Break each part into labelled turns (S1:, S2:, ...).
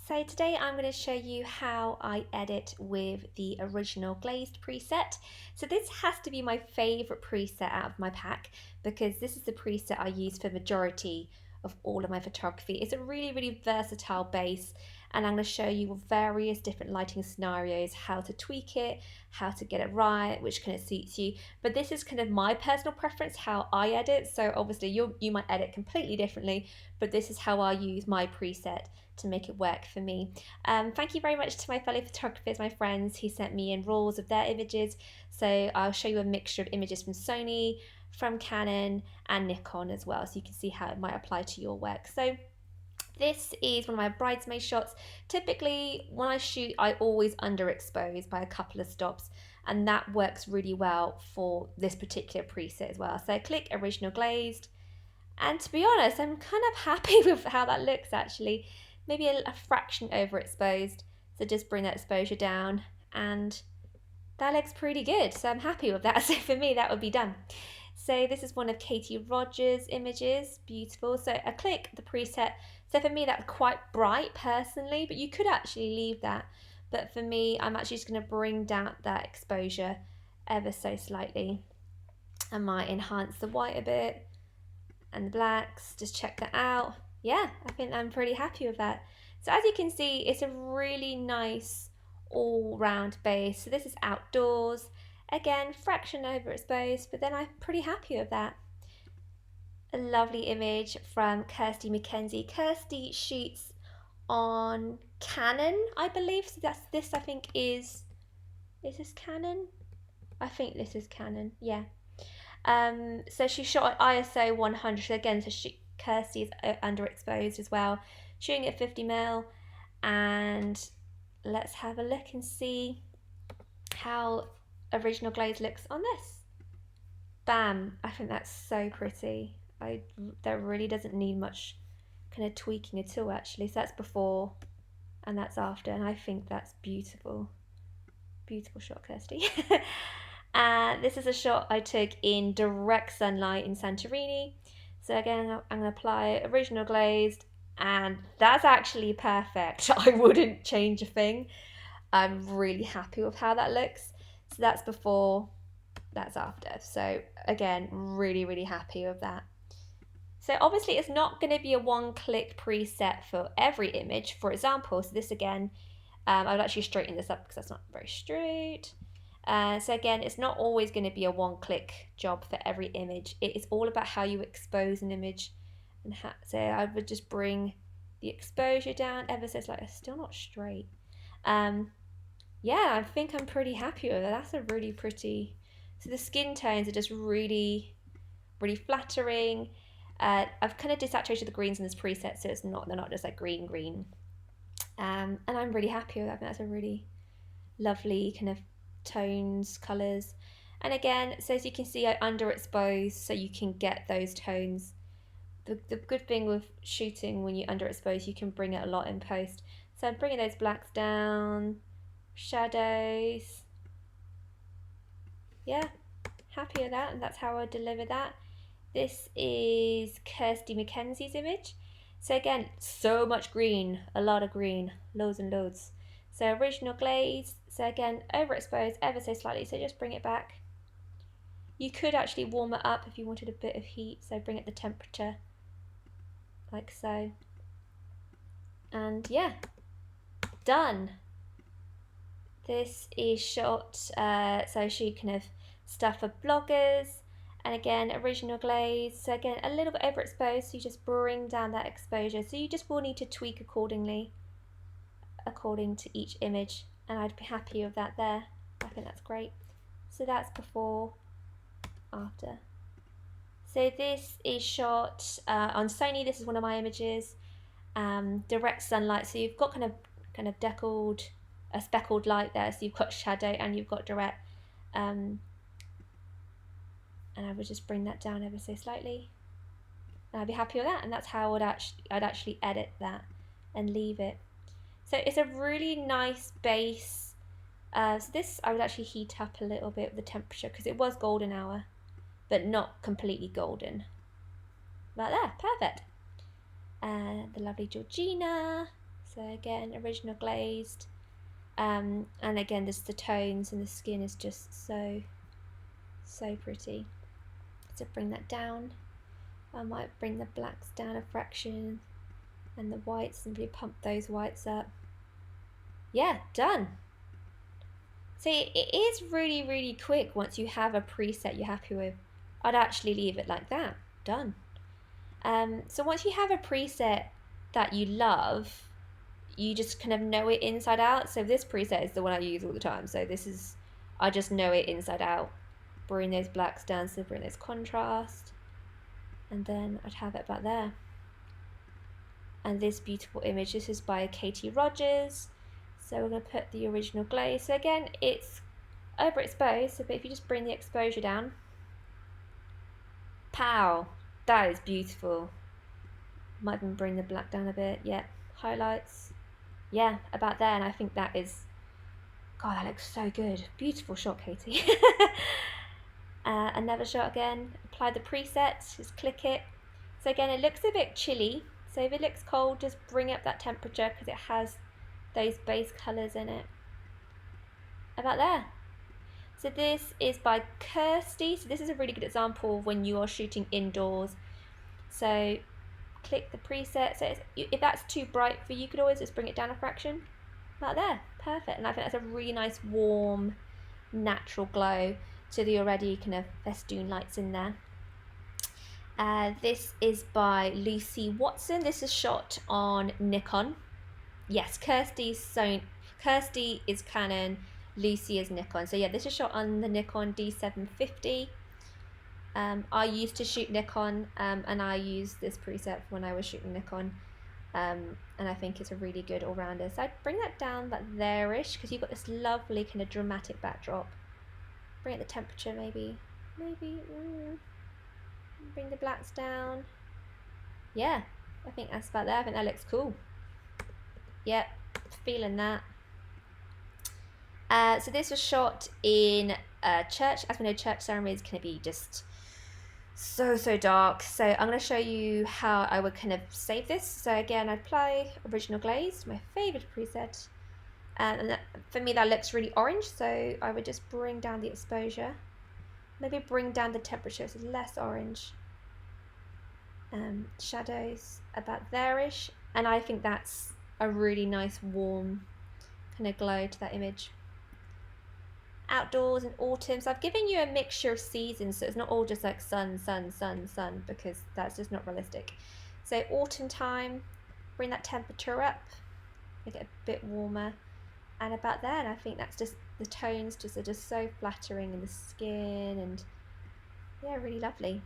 S1: So today I'm going to show you how I edit with the original Glazed preset. So this has to be my favourite preset out of my pack because this is the preset I use for the majority of all of my photography. It's a really versatile base, and I'm going to show you various different lighting scenarios, how to tweak it, how to get it right, which kind of suits you. But this is kind of my personal preference, how I edit. So obviously you might edit completely differently, but this is how I use my preset to make it work for me. Thank you very much to my fellow photographers, my friends, who sent me in rolls of their images. So I'll show you a mixture of images from Sony, from Canon and Nikon as well, so you can see how it might apply to your work. So this is one of my bridesmaid shots. Typically when I shoot, I always underexpose by a couple of stops, and that works really well for this particular preset as well. So I click original glazed, and to be honest, I'm kind of happy with how that looks actually. Maybe a fraction overexposed, so just bring that exposure down, and that looks pretty good, so I'm happy with that. So for me, that would be done. So this is one of Katie Rogers' images, beautiful. So I click the preset. So for me, that's quite bright personally, but you could actually leave that. But for me, I'm actually just going to bring down that exposure ever so slightly. I might enhance the white a bit and the blacks, just check that out. Yeah, I think I'm pretty happy with that. So as you can see, it's a really nice all-round base. So this is outdoors. Again, fraction overexposed, but then I'm pretty happy with that. A lovely image from Kirsty McKenzie. Kirsty shoots on Canon, I believe. So this I think is this Canon? I think this is Canon, yeah. So she shot at ISO 100 so again. So Kirsty is underexposed as well, shooting at 50mm, and let's have a look and see how original glaze looks on this. Bam! I think that's so pretty. That really doesn't need much kind of tweaking at all actually. So that's before and that's after, and I think that's beautiful. Beautiful shot, Kirsty. This is a shot I took in direct sunlight in Santorini. So again, I'm going to apply original glazed, and that's actually perfect. I wouldn't change a thing. I'm really happy with how that looks. So that's before, that's after. So again, really happy with that. So obviously it's not going to be a one-click preset for every image. For example, so this again, I would actually straighten this up because that's not very straight. So again, it's not always going to be a one-click job for every image. It is all about how you expose an image. And so I would just bring the exposure down ever so slightly. It's still not straight. Yeah, I think I'm pretty happy with it. That's a really pretty. So the skin tones are just really flattering. I've kind of desaturated the greens in this preset, so they're not just like green. And I'm really happy with that. I think that's a really lovely kind of tones, colours. And again, so as you can see, I underexpose so you can get those tones. The good thing with shooting when you underexpose, you can bring it a lot in post. So I'm bringing those blacks down, shadows. Yeah, happy with that, and that's how I deliver that. This is Kirsty McKenzie's image. So again, so much green, a lot of green, loads and loads. So original glaze, so again, overexposed ever so slightly, so just bring it back. You could actually warm it up if you wanted a bit of heat, so bring up the temperature, like so. And yeah, done. This is shot, so she kind of stuff for bloggers. And again, original glaze, so again, a little bit overexposed, so you just bring down that exposure. So you just will need to tweak according to each image, and I'd be happy with that there. I think that's great. So that's before, after. So this is shot on Sony. This is one of my images, direct sunlight. So you've got kind of deckled, a speckled light there. So you've got shadow and you've got direct. And I would just bring that down ever so slightly, and I'd be happy with that. And that's how I'd actually edit that and leave it. So it's a really nice base. So this I would actually heat up a little bit with the temperature because it was golden hour, but not completely golden. About there, perfect. The lovely Georgina. So again, original glazed. And again, there's the tones and the skin is just so pretty. So bring that down. I might bring the blacks down a fraction and the whites, simply pump those whites up. Yeah, done. So it is really quick once you have a preset you're happy with. I'd actually leave it like that. Done. So once you have a preset that you love, you just kind of know it inside out. So this preset is the one I use all the time. So this is, I just know it inside out. Bring those blacks down, so bring those contrast. And then I'd have it about there. And this beautiful image, this is by Katie Rogers. So we're going to put the original glaze. So again, it's overexposed, so if you just bring the exposure down, pow, that is beautiful. Might even bring the black down a bit. Yeah, highlights. Yeah, about there, and I think that is, God, that looks so good. Beautiful shot, Katie. Another shot again. Apply the preset, just click it. So again, it looks a bit chilly. So if it looks cold, just bring up that temperature because it has those base colours in it. About there. So this is by Kirsty. So this is a really good example of when you are shooting indoors. So click the preset. So if that's too bright for you, you could always just bring it down a fraction. About there. Perfect. And I think that's a really nice warm, natural glow to the already kind of festoon lights in there. This is by Lucy Watson. This is shot on Nikon. Yes, Kirsty is Canon, Lucy is Nikon. So yeah, this is shot on the Nikon D750. I used to shoot Nikon, and I used this preset when I was shooting Nikon. And I think it's a really good all-rounder. So I'd bring that down about there-ish, because you've got this lovely kind of dramatic backdrop. Bring up the temperature maybe. Bring the blacks down. Yeah, I think that's about there. I think that looks cool. Yep, feeling that. So this was shot in a church. As we know, church ceremonies can be just so dark. So I'm going to show you how I would kind of save this. So again, I'd apply original glaze, my favorite preset. And that, for me, that looks really orange. So I would just bring down the exposure. Maybe bring down the temperature so it's less orange. Shadows about there-ish. And I think that's a really nice warm kind of glow to that image. Outdoors in autumn, so I've given you a mixture of seasons, so it's not all just like sun, because that's just not realistic. So autumn time, bring that temperature up, make it a bit warmer, and about there. And I think that's just, the tones just are just so flattering in the skin, and yeah, really lovely.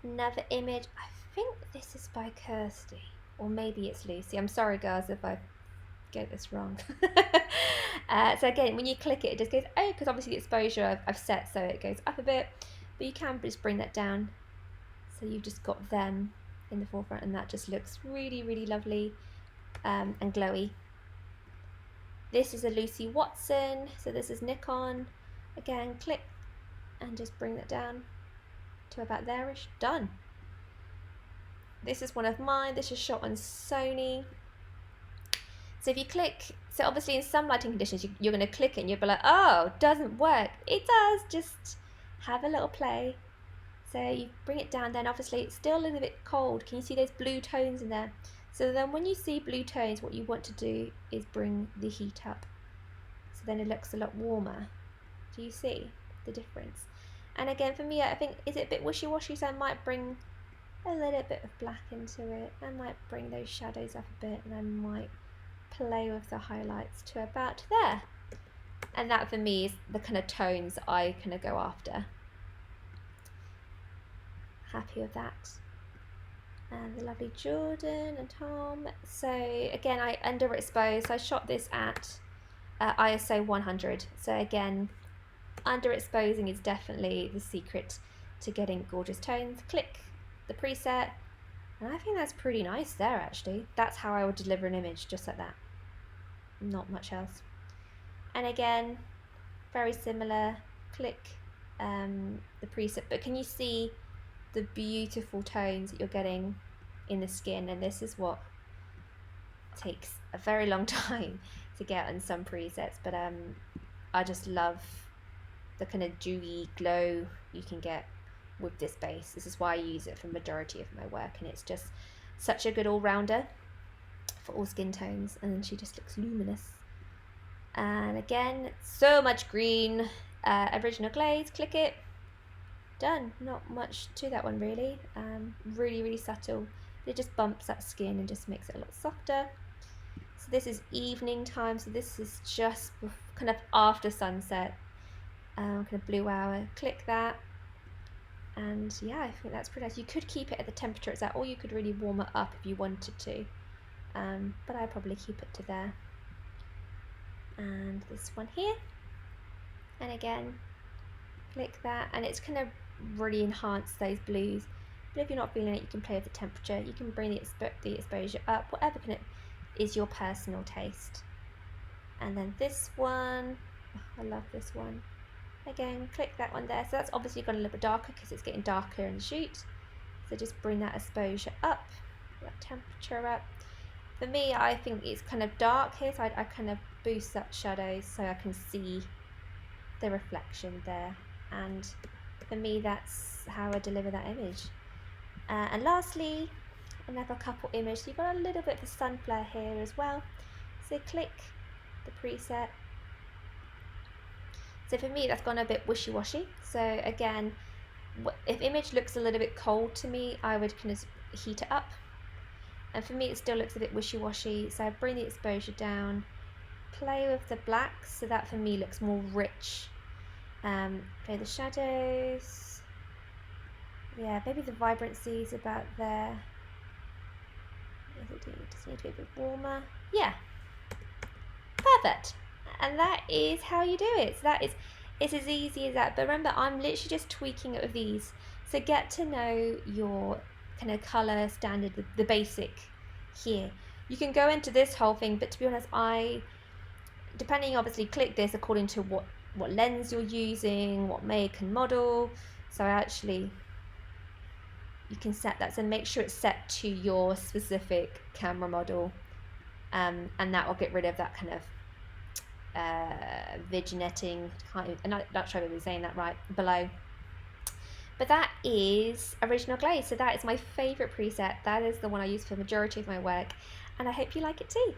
S1: Another image, I think this is by Kirsty, or maybe it's Lucy. I'm sorry guys if I get this wrong. So again, when you click it, it just goes, oh, because obviously the exposure I've set so it goes up a bit, but you can just bring that down. So you've just got them in the forefront, and that just looks really lovely and glowy. This is a Lucy Watson, so this is Nikon. Again, click and just bring that down to about there-ish. Done. This is one of mine. This is shot on Sony. So if you click, so obviously in some lighting conditions, you're going to click it and you'll be like, oh, doesn't work. It does, just have a little play. So you bring it down, then obviously it's still a little bit cold. Can you see those blue tones in there? So then when you see blue tones, what you want to do is bring the heat up. So then it looks a lot warmer. Do you see the difference? And again, for me, I think, is it a bit wishy-washy? So I might bring a little bit of black into it. I might bring those shadows up a bit, and I might play with the highlights to about there. And that for me is the kind of tones I kind of go after. Happy with that. And the lovely Jordan and Tom. So again, I underexposed. So I shot this at ISO 100. So again, underexposing is definitely the secret to getting gorgeous tones. Click the preset, and I think that's pretty nice there actually. That's how I would deliver an image, just like that. Not much else. And again, very similar. Click the preset, but can you see the beautiful tones that you're getting in the skin? And this is what takes a very long time to get on some presets, but I just love the kind of dewy glow you can get with this base. This is why I use it for the majority of my work, and it's just such a good all-rounder for all skin tones, and she just looks luminous. And again, so much green. Original glaze, click it, done. Not much to that one really. Really subtle. It just bumps that skin and just makes it a lot softer. So this is evening time, so this is just kind of after sunset, kind of blue hour. Click that, and yeah, I think that's pretty nice. You could keep it at the temperature it's at, or you could really warm it up if you wanted to, but I'd probably keep it to there. And this one here, and again, click that, and it's kind of really enhance those blues. But if you're not feeling it, you can play with the temperature, you can bring the exposure up, whatever kind of is your personal taste. And then this one, oh, I love this one. Again, click that one there. So that's obviously gone a little bit darker because it's getting darker in the shoot. So just bring that exposure up, that temperature up. For me, I think it's kind of dark here, so I kind of boost up shadows so I can see the reflection there. And for me, that's how I deliver that image. And lastly, another couple image. So you've got a little bit of a sun flare here as well. So click the preset. So for me, that's gone a bit wishy-washy. So again, if image looks a little bit cold to me, I would kind of heat it up. And for me, it still looks a bit wishy-washy. So I bring the exposure down, play with the blacks, so that for me looks more rich. Play the shadows. Yeah, maybe the vibrancy is about there. Does it need to be a bit warmer? Yeah, perfect. And that is how you do it. So it's as easy as that. But remember, I'm literally just tweaking it with these. So get to know your kind of color standard, the basic here. You can go into this whole thing, but to be honest, depending, obviously click this according to what lens you're using, what make and model. So you can set that, so make sure it's set to your specific camera model, and that will get rid of that kind of vignetting, I'm not sure if I'm saying that right, below. But that is Original Glaze. So that is my favourite preset. That is the one I use for the majority of my work, and I hope you like it too.